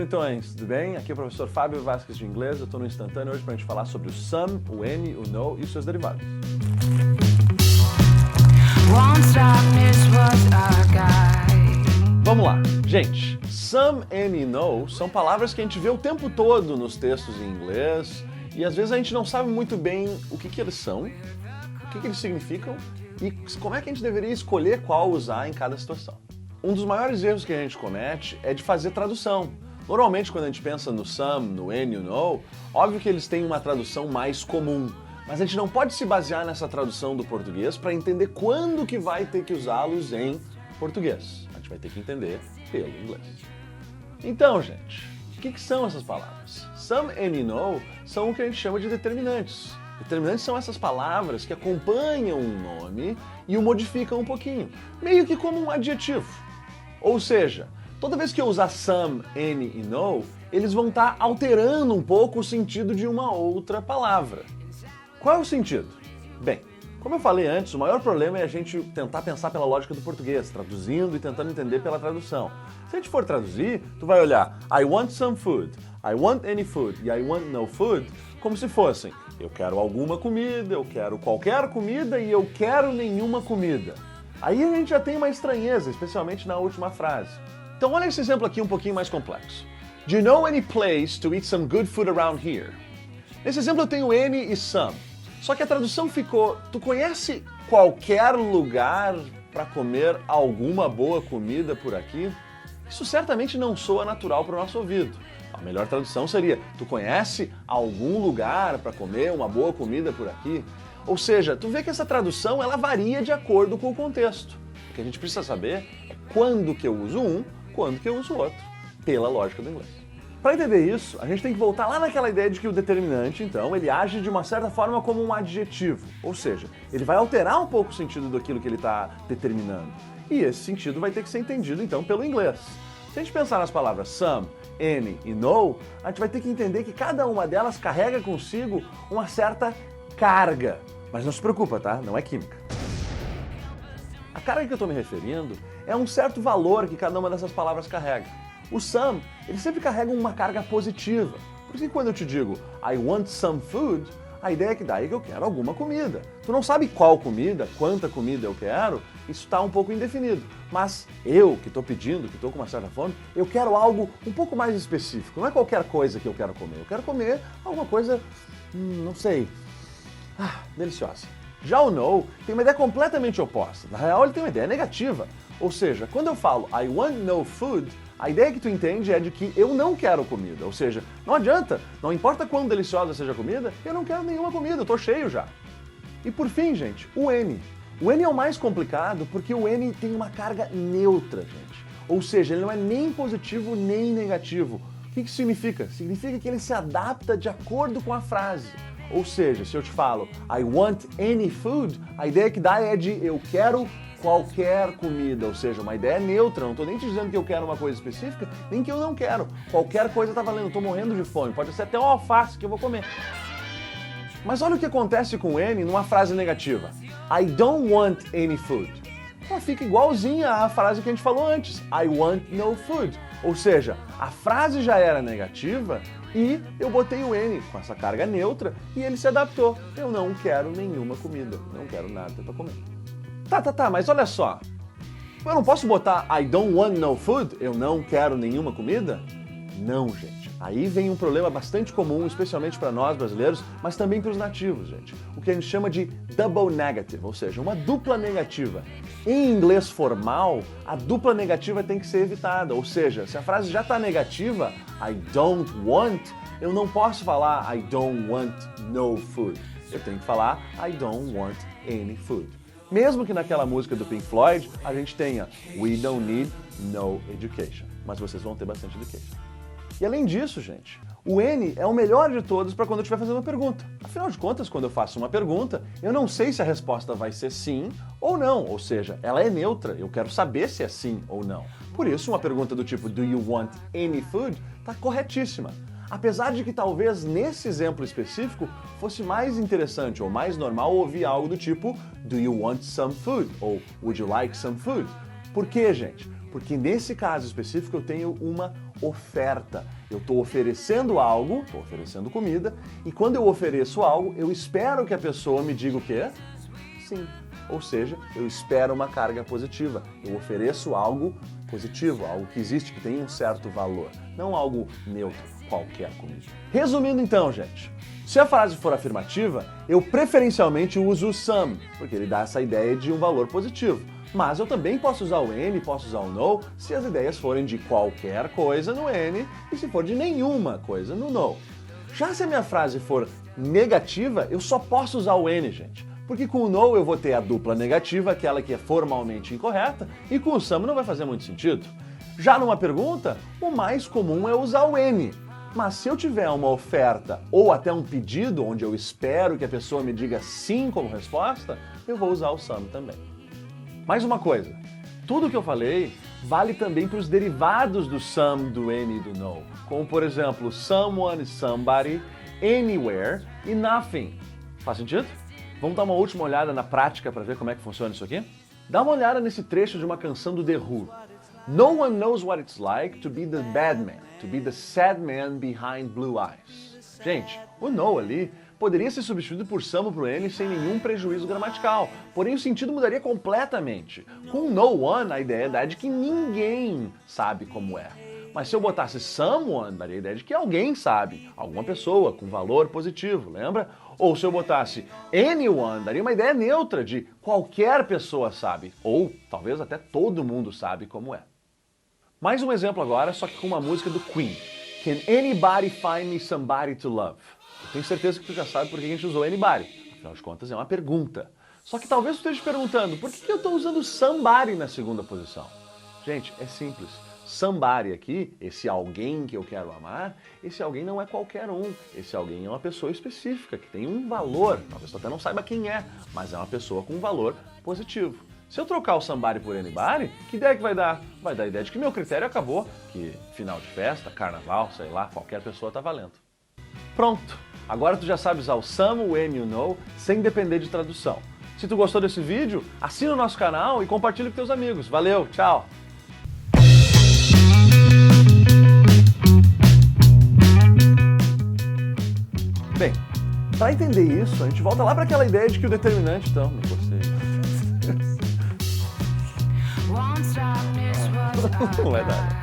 diferentões, tudo bem? Aqui é o professor Fábio Vasquez de inglês, eu estou no Instantâneo hoje para a gente falar sobre o some, o any, o no e os seus derivados. Vamos lá, gente, some, any e no são palavras que a gente vê o tempo todo nos textos em inglês e às vezes a gente não sabe muito bem o que eles são, o que eles significam e como é que a gente deveria escolher qual usar em cada situação. Um dos maiores erros que a gente comete é de fazer tradução. Normalmente, quando a gente pensa no some, no any e no no, óbvio que eles têm uma tradução mais comum, mas a gente não pode se basear nessa tradução do português para entender quando que vai ter que usá-los em português. A gente vai ter que entender pelo inglês. Então, gente, o que são essas palavras? Some, any e no são o que a gente chama de determinantes. Determinantes são essas palavras que acompanham um nome e o modificam um pouquinho, meio que como um adjetivo. Ou seja, toda vez que eu usar some, any e no, eles vão estar alterando um pouco o sentido de uma outra palavra. Qual é o sentido? Bem, como eu falei antes, o maior problema é a gente tentar pensar pela lógica do português, traduzindo e tentando entender pela tradução. Se a gente for traduzir, tu vai olhar I want some food, I want any food e I want no food como se fossem eu quero alguma comida, eu quero qualquer comida e eu quero nenhuma comida. Aí a gente já tem uma estranheza, especialmente na última frase. Então olha esse exemplo aqui um pouquinho mais complexo. Do you know any place to eat some good food around here? Nesse exemplo eu tenho any e some. Só que a tradução ficou, tu conhece qualquer lugar para comer alguma boa comida por aqui? Isso certamente não soa natural para o nosso ouvido. A melhor tradução seria, tu conhece algum lugar para comer uma boa comida por aqui? Ou seja, tu vê que essa tradução ela varia de acordo com o contexto. O que a gente precisa saber é quando que eu uso um, quando que eu uso outro, pela lógica do inglês. Para entender isso, a gente tem que voltar lá naquela ideia de que o determinante, então, ele age de uma certa forma como um adjetivo. Ou seja, ele vai alterar um pouco o sentido daquilo que ele está determinando. E esse sentido vai ter que ser entendido, então, pelo inglês. Se a gente pensar nas palavras some, any e no, a gente vai ter que entender que cada uma delas carrega consigo uma certa carga. Mas não se preocupa, tá? Não é química. A carga que eu estou me referindo é um certo valor que cada uma dessas palavras carrega. O some, ele sempre carrega uma carga positiva. Por isso que quando eu te digo I want some food, a ideia é que daí que eu quero alguma comida. Tu não sabe qual comida, quanta comida eu quero, isso está um pouco indefinido. Mas eu, que estou pedindo, que estou com uma certa fome, eu quero algo um pouco mais específico. Não é qualquer coisa que eu quero comer. Eu quero comer alguma coisa, não sei, deliciosa. Já o no tem uma ideia completamente oposta. Na real, ele tem uma ideia negativa. Ou seja, quando eu falo I want no food, a ideia que tu entende é de que eu não quero comida. Ou seja, não adianta, não importa quão deliciosa seja a comida, eu não quero nenhuma comida, eu tô cheio já. E por fim, gente, o any. O any é o mais complicado porque o any tem uma carga neutra, gente. Ou seja, ele não é nem positivo nem negativo. O que isso significa? Significa que ele se adapta de acordo com a frase. Ou seja, se eu te falo I want any food, a ideia que dá é de eu quero qualquer comida, ou seja, uma ideia neutra, não estou nem te dizendo que eu quero uma coisa específica, nem que eu não quero. Qualquer coisa está valendo, estou morrendo de fome, pode ser até um alface que eu vou comer. Mas olha o que acontece com any numa frase negativa. I don't want any food. Ela fica igualzinha à frase que a gente falou antes. I want no food. Ou seja, a frase já era negativa e eu botei o any com essa carga neutra e ele se adaptou. Eu não quero nenhuma comida, não quero nada para comer. Tá, mas olha só. Eu não posso botar I don't want no food? Eu não quero nenhuma comida? Não, gente. Aí vem um problema bastante comum, especialmente para nós brasileiros, mas também para os nativos, gente. O que a gente chama de double negative, ou seja, uma dupla negativa. Em inglês formal, a dupla negativa tem que ser evitada, ou seja, se a frase já está negativa, I don't want, eu não posso falar I don't want no food. Eu tenho que falar I don't want any food. Mesmo que naquela música do Pink Floyd, a gente tenha We don't need no education. Mas vocês vão ter bastante education. E além disso, gente, o any é o melhor de todos para quando eu estiver fazendo uma pergunta. Afinal de contas, quando eu faço uma pergunta, eu não sei se a resposta vai ser sim ou não. Ou seja, ela é neutra, eu quero saber se é sim ou não. Por isso, uma pergunta do tipo Do you want any food? Está corretíssima. Apesar de que talvez nesse exemplo específico fosse mais interessante ou mais normal ouvir algo do tipo Do you want some food? Ou Would you like some food? Por quê, gente? Porque nesse caso específico eu tenho uma oferta. Eu estou oferecendo algo, estou oferecendo comida, e quando eu ofereço algo, eu espero que a pessoa me diga o quê? Sim. Ou seja, eu espero uma carga positiva. Eu ofereço algo positivo, algo que existe, que tem um certo valor, não algo neutro, qualquer comida. Resumindo então, gente, se a frase for afirmativa, eu preferencialmente uso o some, porque ele dá essa ideia de um valor positivo. Mas eu também posso usar o any, posso usar o no, se as ideias forem de qualquer coisa no any e se for de nenhuma coisa no no. Já se a minha frase for negativa, eu só posso usar o any, gente. Porque com o no eu vou ter a dupla negativa, aquela que é formalmente incorreta, e com o some não vai fazer muito sentido. Já numa pergunta, o mais comum é usar o any. Mas se eu tiver uma oferta ou até um pedido onde eu espero que a pessoa me diga sim como resposta, eu vou usar o some também. Mais uma coisa, tudo que eu falei vale também para os derivados do some, do any e do no, como por exemplo, someone, somebody, anywhere e nothing. Faz sentido? Vamos dar uma última olhada na prática para ver como é que funciona isso aqui? Dá uma olhada nesse trecho de uma canção do The Who. No one knows what it's like to be the bad man, to be the sad man behind blue eyes. Gente, o no ali poderia ser substituído por some ou por any sem nenhum prejuízo gramatical, porém o sentido mudaria completamente. Com no one, a ideia é de que ninguém sabe como é. Mas se eu botasse someone, daria a ideia de que alguém sabe, alguma pessoa com valor positivo, lembra? Ou se eu botasse anyone, daria uma ideia neutra de qualquer pessoa sabe, ou talvez até todo mundo sabe como é. Mais um exemplo agora, só que com uma música do Queen. Can anybody find me somebody to love? Eu tenho certeza que tu já sabe por que a gente usou anybody. Afinal de contas, é uma pergunta. Só que talvez tu esteja perguntando, por que eu estou usando somebody na segunda posição? Gente, é simples. Somebody aqui, esse alguém que eu quero amar, esse alguém não é qualquer um. Esse alguém é uma pessoa específica, que tem um valor. Talvez tu até não saiba quem é, mas é uma pessoa com um valor positivo. Se eu trocar o somebody por anybody, que ideia que vai dar? Vai dar a ideia de que meu critério acabou, que final de festa, carnaval, sei lá, qualquer pessoa tá valendo. Pronto! Agora tu já sabe usar o some, o any e o no sem depender de tradução. Se tu gostou desse vídeo, assina o nosso canal e compartilha com teus amigos. Valeu, tchau! Bem, para entender isso, a gente volta lá para aquela ideia de que o determinante, então, me gostei. Não é nada.